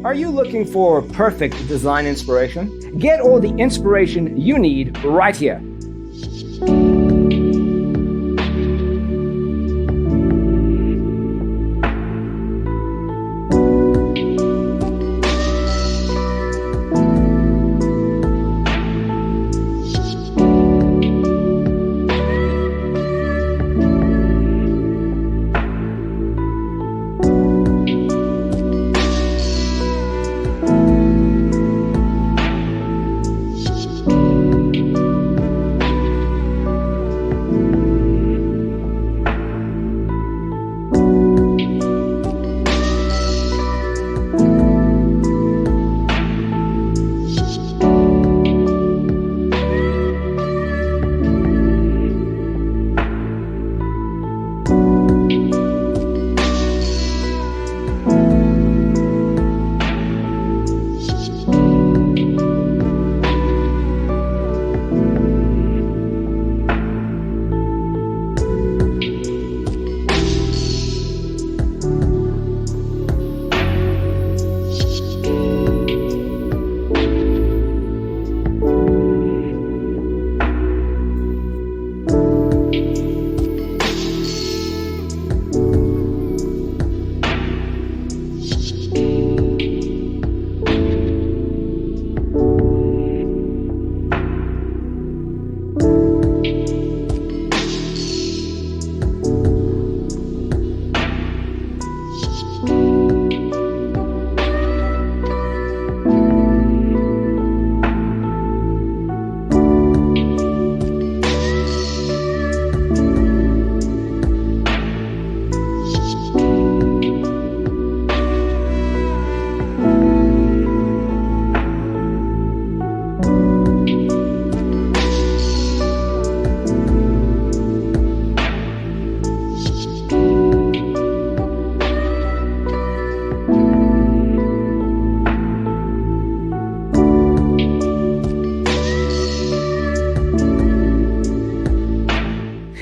Are you looking for perfect design inspiration? Get all the inspiration you need right here.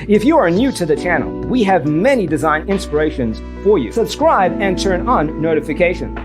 If you are new to the channel, we have many design inspirations for you. Subscribe and turn on notifications.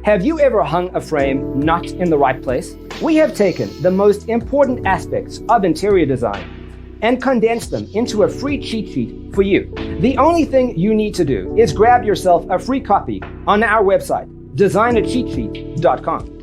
Have you ever hung a frame not in the right place? We have taken the most important aspects of interior design and condensed them into a free cheat sheet for you. The only thing you need to do is grab yourself a free copy on our website, designercheatsheet.com.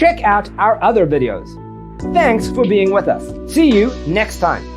Check out our other videos. Thanks for being with us. See you next time.